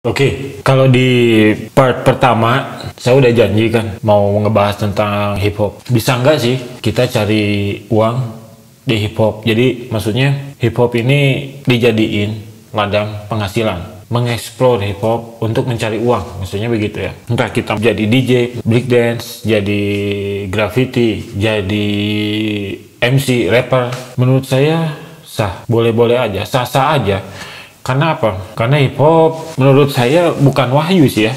Oke, kalau di part pertama saya udah janji kan mau ngebahas tentang hip hop. Bisa nggak sih kita cari uang di hip hop? Jadi maksudnya hip hop ini dijadiin ladang penghasilan, mengeksplor hip hop untuk mencari uang, maksudnya begitu ya. Entah kita jadi DJ, break dance, jadi graffiti, jadi MC, rapper. Menurut saya sah, boleh-boleh aja, sah-sah aja. Karena apa? Karena hip hop menurut saya bukan wahyu sih ya.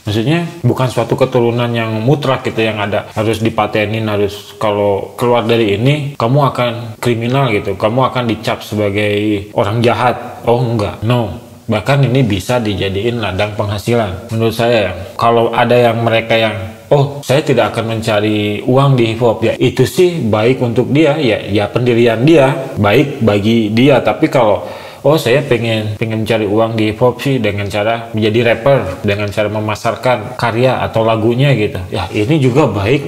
Maksudnya bukan suatu keturunan yang mutlak gitu, yang ada harus dipatenin, harus kalau keluar dari ini kamu akan kriminal gitu, kamu akan dicap sebagai orang jahat. Oh enggak, no. Bahkan ini bisa dijadiin ladang penghasilan menurut saya. Kalau ada yang mereka yang oh saya tidak akan mencari uang di hip hop, ya itu sih baik untuk dia, ya pendirian dia baik bagi dia. Tapi kalau oh saya pengen mencari uang di hip hop sih dengan cara menjadi rapper, dengan cara memasarkan karya atau lagunya gitu, ya ini juga baik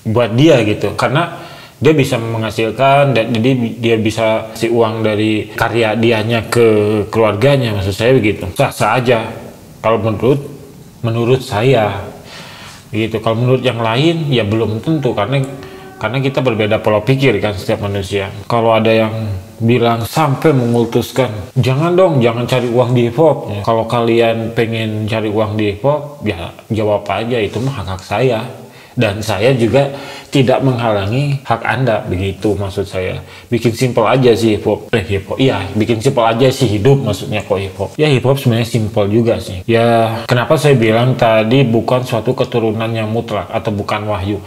buat dia gitu, karena dia bisa menghasilkan dan jadi dia bisa si uang dari karya dianya ke keluarganya, maksud saya begitu. Sah-sah aja kalau menurut saya gitu. Kalau menurut yang lain ya belum tentu, karena kita berbeda pola pikir kan setiap manusia. Kalau ada yang bilang sampai memutuskan jangan cari uang di hip hop, kalau kalian pengen cari uang di hip hop ya jawab aja, itu mah hak saya, dan saya juga tidak menghalangi hak Anda, begitu maksud saya. Bikin simpel aja sih hip hop. Iya, bikin simpel aja sih hidup, maksudnya kok hip hop. Ya hip hop sebenarnya simpel juga sih. Ya kenapa saya bilang tadi bukan suatu keturunan yang mutlak atau bukan wahyu?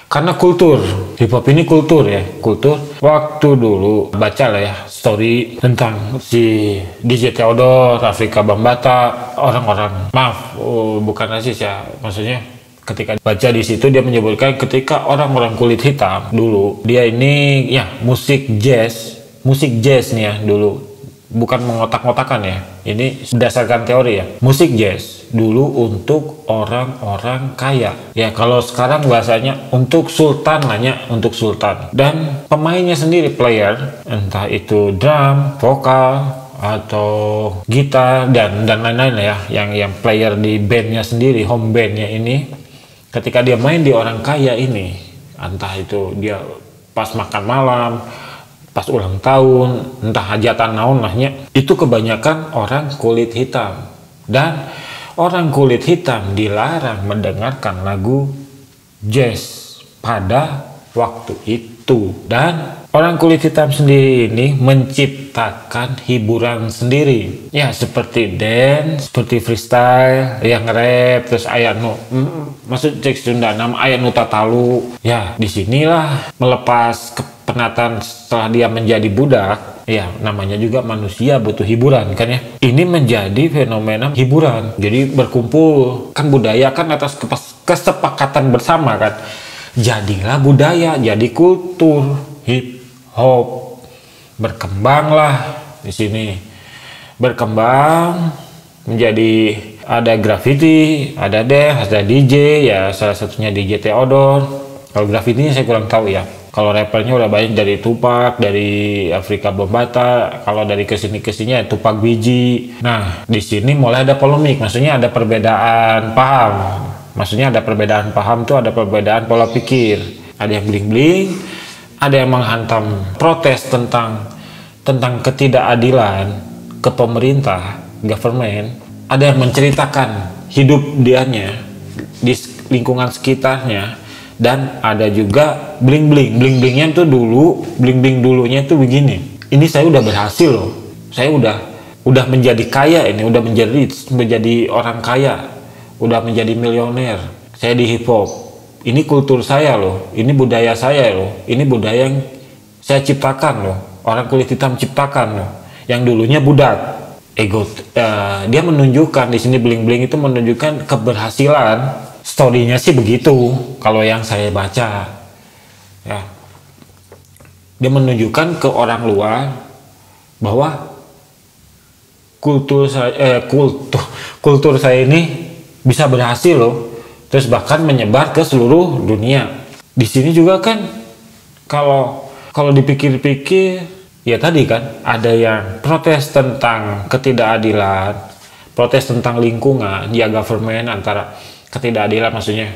Karena kultur, hip hop ini kultur ya, kultur. Waktu dulu baca lah ya story tentang si DJ Theodore, Afrika Bambaataa, orang-orang, maaf, bukan rasis ya, maksudnya ketika baca di situ dia menyebutkan ketika orang-orang kulit hitam dulu, dia ini ya musik jazz nih ya dulu, bukan mengotak-ngotakan ya, ini berdasarkan teori ya, musik jazz dulu untuk orang-orang kaya ya, kalau sekarang bahasanya untuk sultan, untuk sultan, dan pemainnya sendiri player, entah itu drum, vokal atau gitar dan lain-lain ya, yang player di bandnya sendiri, home bandnya ini, ketika dia main di orang kaya ini, entah itu dia pas makan malam, pas ulang tahun, entah hajatan naon lahnya, itu kebanyakan orang kulit hitam, dan orang kulit hitam dilarang mendengarkan lagu jazz pada waktu itu. Dan orang kulit hitam sendiri ini menciptakan hiburan sendiri ya, seperti dance, seperti freestyle, yang rap, terus aya nu maksud cek Sunda nama aya nu tatalu ya. Disinilah melepas kepenatan setelah dia menjadi budak ya, namanya juga manusia butuh hiburan kan ya. Ini menjadi fenomena hiburan, jadi berkumpul kan, budaya kan atas kesepakatan bersama kan, jadilah budaya, jadi kultur hip hop. Berkembanglah di sini, berkembang menjadi ada graffiti, ada dance, ada DJ ya, salah satunya DJ Theodore. Kalau graffitinya saya kurang tahu ya. Kalau rappernya udah banyak, dari Tupac, dari Afrika Bambaataa. Kalau dari kesini-kesininya Tupac Biji. Nah, di sini mulai ada polemik, maksudnya ada perbedaan paham. Maksudnya ada perbedaan paham tuh, ada perbedaan pola pikir. Ada yang bling-bling, ada yang menghantam protes tentang ketidakadilan ke pemerintah, government. Ada yang menceritakan hidup dianya di lingkungan sekitarnya. Dan ada juga bling-blingnya tuh dulunya tuh begini. Ini saya udah berhasil loh. Saya udah menjadi kaya ini, udah menjadi orang kaya, udah menjadi milioner. Saya di hip hop. Ini kultur saya loh, ini budaya saya loh, ini budaya yang saya ciptakan loh, orang kulit hitam ciptakan loh, yang dulunya budak. Dia menunjukkan di sini, bling-bling itu menunjukkan keberhasilan. Story-nya sih begitu kalau yang saya baca ya. Dia menunjukkan ke orang luar bahwa kultur saya ini bisa berhasil loh, terus bahkan menyebar ke seluruh dunia. Di sini juga kan kalau dipikir-pikir ya tadi kan ada yang protes tentang ketidakadilan, protes tentang lingkungan, ya government, antara ketidakadilan maksudnya.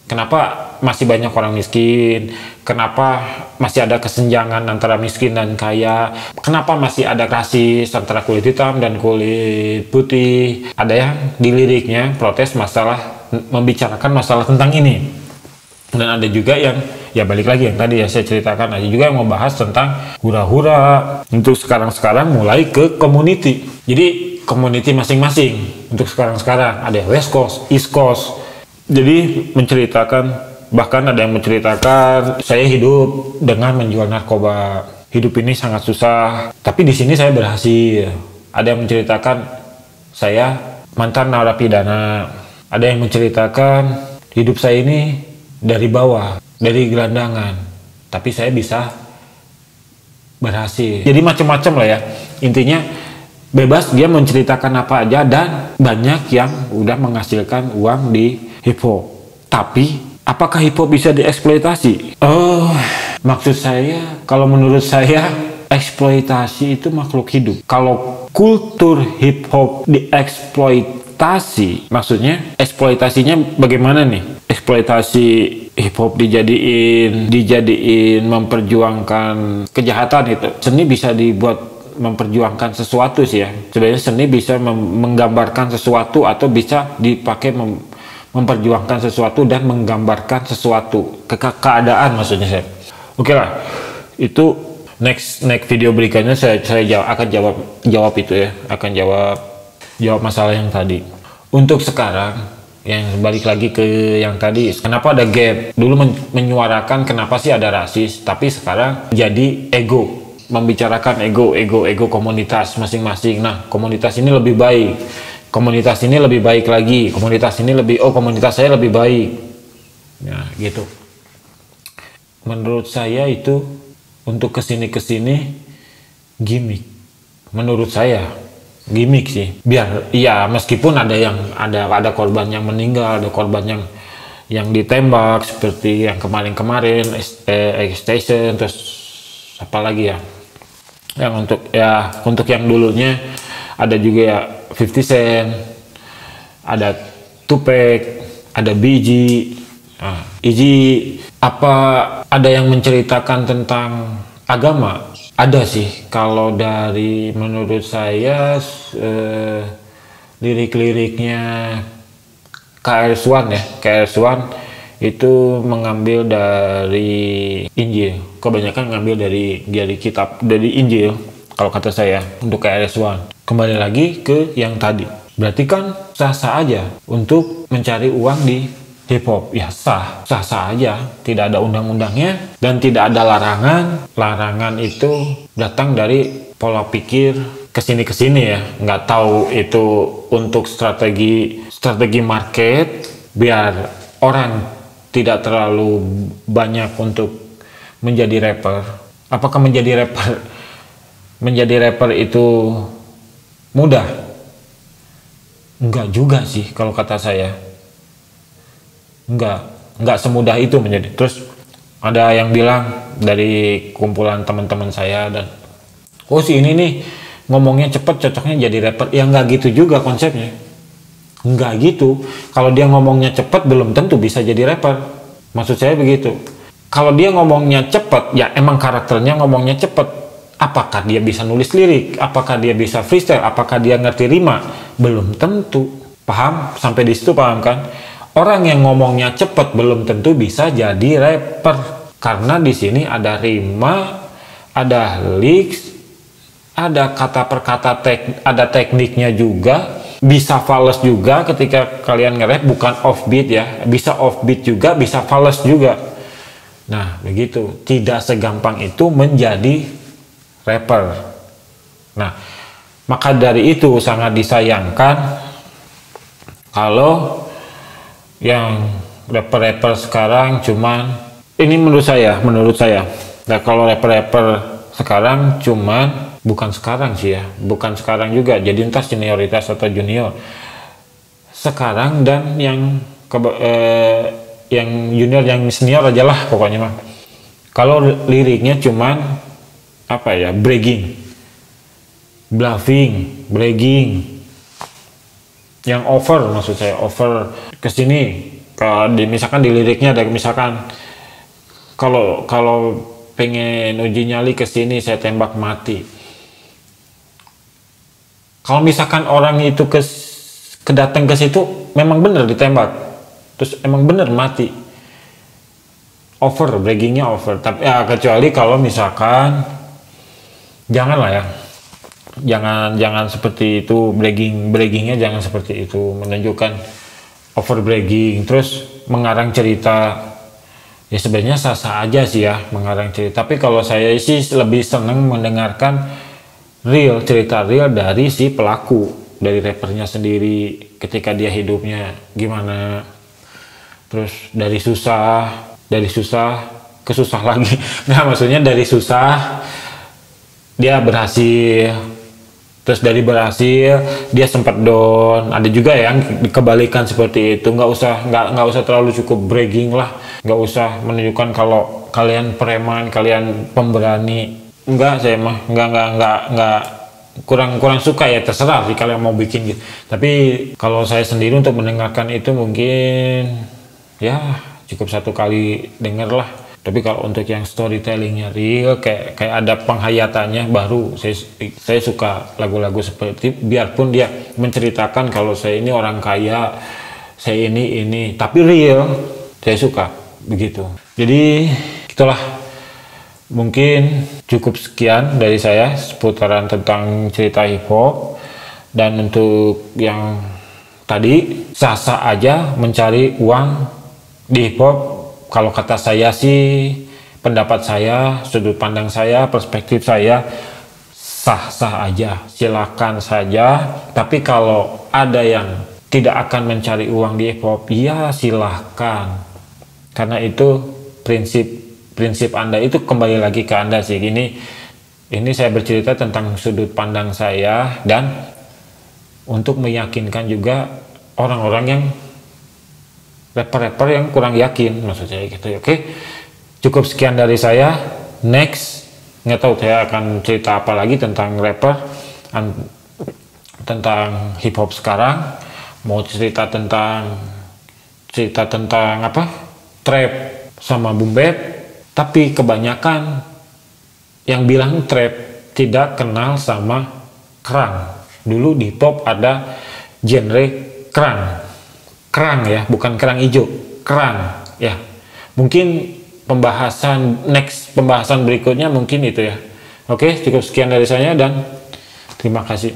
Kenapa masih banyak orang miskin? Kenapa masih ada kesenjangan antara miskin dan kaya? Kenapa masih ada rasis antara kulit hitam dan kulit putih? Ada yang di liriknya protes masalah, membicarakan masalah tentang ini. Dan ada juga yang, ya balik lagi yang tadi ya saya ceritakan, ada juga yang membahas tentang hura-hura. Untuk sekarang-sekarang mulai ke community. Jadi community masing-masing. Untuk sekarang-sekarang ada West Coast, East Coast. Jadi menceritakan, bahkan ada yang menceritakan saya hidup dengan menjual narkoba. Hidup ini sangat susah, tapi di sini saya berhasil. Ada yang menceritakan saya mantan narapidana. Ada yang menceritakan hidup saya ini dari bawah, dari gelandangan, tapi saya bisa berhasil. Jadi macam-macam lah ya. Intinya bebas dia menceritakan apa aja, dan banyak yang udah menghasilkan uang di hip hop. Tapi apakah hip hop bisa dieksploitasi? Maksud saya, kalau menurut saya eksploitasi itu makhluk hidup. Kalau kultur hip hop dieksploitasi, maksudnya eksploitasinya bagaimana nih? Eksploitasi hip hop dijadiin memperjuangkan kejahatan itu. Seni bisa dibuat memperjuangkan sesuatu sih ya. Sebenarnya seni bisa menggambarkan sesuatu atau bisa dipakai memperjuangkan sesuatu dan menggambarkan sesuatu keadaan maksudnya saya. Oke lah, itu next video berikutnya saya akan jawab itu ya, akan jawab masalah yang tadi. Untuk sekarang yang balik lagi ke yang tadi, kenapa ada gap? Dulu menyuarakan kenapa sih ada rasis, tapi sekarang jadi ego, membicarakan ego komunitas masing-masing. Nah, komunitas ini lebih baik, komunitas ini lebih baik lagi, komunitas ini komunitas saya lebih baik. Nah, gitu. Menurut saya itu untuk kesini gimmick. Menurut saya gimmick sih. Biar ya meskipun ada korban yang meninggal, ada korban yang ditembak seperti yang kemarin Station, terus apa lagi ya? Yang untuk yang dulunya ada juga ya 50 Cent, ada Tupac, ada Biggie. Apa ada yang menceritakan tentang agama? Ada sih. Kalau dari menurut saya lirik-liriknya KRS-One ya, KRS-One itu mengambil dari Injil. Kebanyakan ngambil dari kitab, dari Injil kalau kata saya untuk KRS-One. Kembali lagi ke yang tadi. Berarti kan sah-sah aja untuk mencari uang di hip hop. Ya sah aja, tidak ada undang-undangnya dan tidak ada larangan. Larangan itu datang dari pola pikir kesini ya. Nggak tahu itu untuk strategi market biar orang tidak terlalu banyak untuk menjadi rapper. Apakah menjadi rapper itu mudah? Enggak juga sih kalau kata saya. Enggak semudah itu menjadi. Terus ada yang bilang dari kumpulan teman-teman saya, dan si ini nih ngomongnya cepet, cocoknya jadi rapper. Ya enggak gitu juga konsepnya. Enggak gitu. Kalau dia ngomongnya cepet belum tentu bisa jadi rapper. Maksud saya begitu. Kalau dia ngomongnya cepet, ya emang karakternya ngomongnya cepet. Apakah dia bisa nulis lirik? Apakah dia bisa freestyle? Apakah dia ngerti rima? Belum tentu. Paham? Sampai di situ paham kan? Orang yang ngomongnya cepet belum tentu bisa jadi rapper. Karena di sini ada rima, ada lyrics, ada kata per kata, ada tekniknya juga. Bisa fals juga ketika kalian nge-rap, bukan offbeat ya. Bisa offbeat juga, bisa fals juga. Nah, begitu. Tidak segampang itu menjadi rapper. Nah, maka dari itu sangat disayangkan kalau yang rapper-rapper sekarang cuman, ini menurut saya. Nah, kalau rapper-rapper sekarang cuman, bukan sekarang sih ya, bukan sekarang juga, jadi entah senioritas atau junior sekarang, dan yang junior, yang senior aja lah pokoknya mah. Kalau liriknya cuman apa ya, bragging, bluffing, bragging, yang over, maksud saya over ke sini. Misalkan di liriknya ada misalkan kalau pengen uji nyali ke sini saya tembak mati. Kalau misalkan orang itu kedatang ke situ memang bener ditembak, terus emang bener mati. Over, braggingnya over. Tapi ya kecuali kalau misalkan janganlah ya. Jangan seperti itu, braggingnya jangan seperti itu, menunjukkan over bragging terus mengarang cerita. Ya sebenarnya sah-sah aja sih ya mengarang cerita, tapi kalau saya sih lebih seneng mendengarkan cerita real dari si pelaku, dari rappernya sendiri ketika dia hidupnya gimana, terus dari susah ke susah lagi. Nah maksudnya dari susah dia berhasil, terus dari berhasil dia sempat down. Ada juga yang kebalikan seperti itu. Nggak usah terlalu cukup bragging lah, nggak usah menunjukkan kalau kalian preman, kalian pemberani. Enggak, saya mah nggak kurang suka ya, terserah sih kalian mau bikin gitu. Tapi kalau saya sendiri untuk mendengarkan itu mungkin ya cukup satu kali denger lah. Tapi kalau untuk yang storytellingnya real, kayak ada penghayatannya, baru saya suka lagu-lagu seperti, biarpun dia menceritakan kalau saya ini orang kaya, saya ini, tapi real, saya suka begitu. Jadi itulah, mungkin cukup sekian dari saya seputaran tentang cerita hip hop. Dan untuk yang tadi, sah-sah aja mencari uang di hip hop. Kalau kata saya sih, pendapat saya, sudut pandang saya, perspektif saya, sah-sah aja, silakan saja. Tapi kalau ada yang tidak akan mencari uang di hip hop, ya silahkan. Karena itu prinsip Anda, itu kembali lagi ke Anda sih. Ini saya bercerita tentang sudut pandang saya, dan untuk meyakinkan juga orang-orang yang rapper yang kurang yakin, maksud saya gitu. Oke, cukup sekian dari saya. Next, nggak tahu saya akan cerita apa lagi tentang rapper, tentang hip hop sekarang. Mau cerita tentang apa, trap sama boom bap. Tapi kebanyakan yang bilang trap tidak kenal sama kerang. Dulu di top ada genre kerang ya, bukan kerang hijau, kerang ya. Mungkin pembahasan berikutnya mungkin itu ya. Oke, cukup sekian dari saya dan terima kasih.